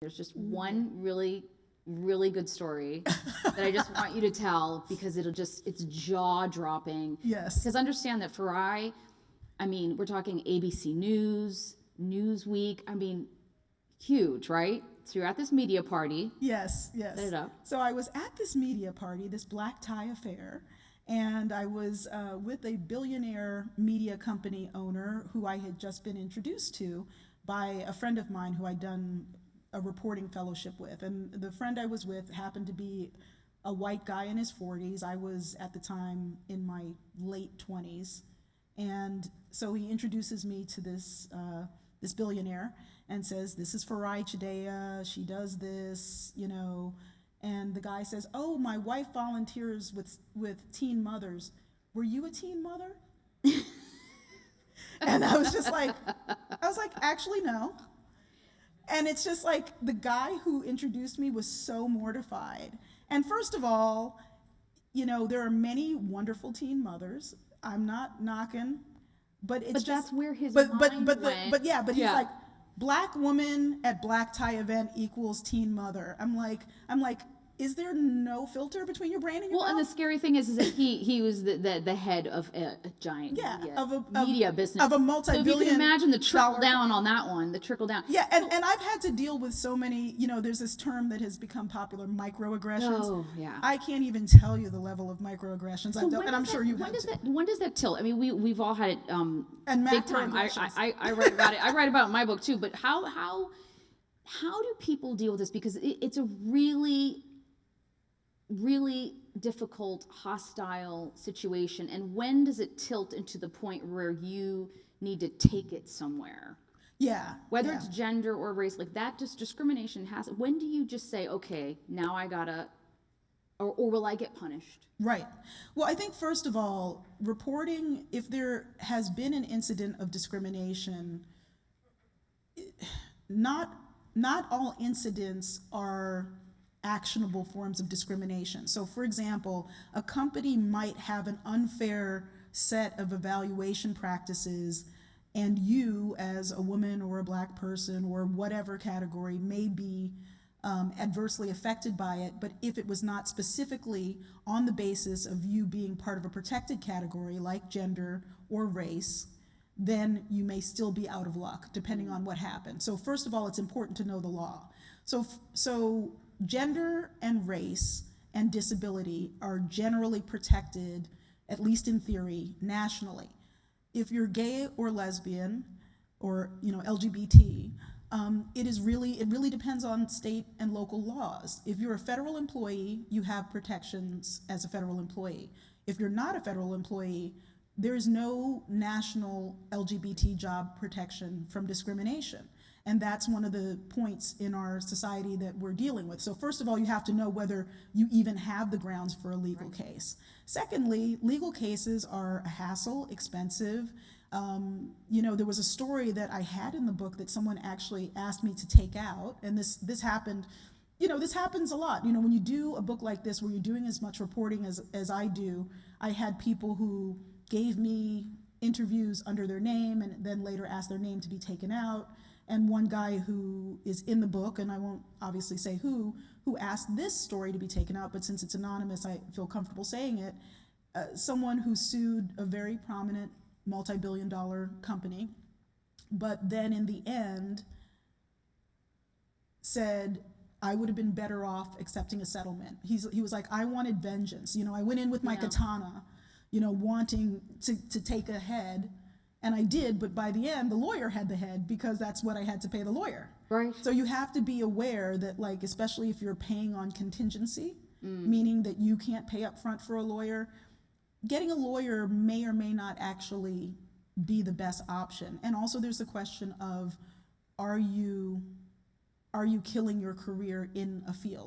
There's just one really, really good story that I just want you to tell because it's jaw dropping. Yes. Because understand that Farai, I mean, we're talking ABC News, Newsweek, I mean, huge, right? So you're at this media party. Yes, yes. Set it up. So I was at this media party, this black tie affair, and I was with a billionaire media company owner who I had just been introduced to by a friend of mine who I'd done a reporting fellowship with. And the friend I was with happened to be a white guy in his 40s. I was at the time in my late 20s. And so he introduces me to this billionaire and says, "This is Farai Chideya, she does this, you know." And the guy says, "Oh, my wife volunteers with teen mothers. Were you a teen mother?" And I was like, actually, no. And it's just like the guy who introduced me was so mortified. And first of all, you know, there are many wonderful teen mothers. I'm not knocking, but it's just that's where his mind went. But he's like, black woman at black tie event equals teen mother. I'm like, is there no filter between your brain and your mouth? And the scary thing is that he was the head of a giant media business. Of a multi-billion. So if you can imagine the trickle down on that one, the trickle down. Yeah, and I've had to deal with so many, you know, there's this term that has become popular, microaggressions. Oh, yeah. I can't even tell you the level of microaggressions I've dealt, and I'm sure you have too. When does that tilt? I mean, we've all had it and big time. I write about it. I write about it in my book too. But how do people deal with this? Because it's a really difficult, hostile situation. And when does it tilt into the point where you need to take it somewhere? Yeah. Whether it's gender or race, like that, just discrimination has. When do you just say, okay, now I gotta, or will I get punished? Right. Well, I think first of all, reporting, if there has been an incident of discrimination, not all incidents are actionable forms of discrimination. So for example, a company might have an unfair set of evaluation practices, and you as a woman or a black person or whatever category may be adversely affected by it, but if it was not specifically on the basis of you being part of a protected category like gender or race, then you may still be out of luck depending on what happened. So first of all, it's important to know the law. So gender and race and disability are generally protected, at least in theory, nationally. If you're gay or lesbian or LGBT, it really depends on state and local laws. If you're a federal employee, you have protections as a federal employee. If you're not a federal employee, there is no national LGBT job protection from discrimination. And that's one of the points in our society that we're dealing with. So first of all, you have to know whether you even have the grounds for a legal case. Secondly, legal cases are a hassle, expensive. There was a story that I had in the book that someone actually asked me to take out, and this happened. This happens a lot. When you do a book like this where you're doing as much reporting as I do, I had people who gave me interviews under their name and then later asked their name to be taken out. And one guy who is in the book, and I won't obviously say who asked this story to be taken out, but since it's anonymous, I feel comfortable saying it, someone who sued a very prominent multi-billion-dollar company, but then in the end said, I would have been better off accepting a settlement. He was like, I wanted vengeance. I went in with my katana, wanting to take a head. And I did, but by the end, the lawyer had the head because that's what I had to pay the lawyer. Right. So you have to be aware that, like, especially if you're paying on contingency, meaning that you can't pay up front for a lawyer, getting a lawyer may or may not actually be the best option. And also there's the question of, are you killing your career in a field?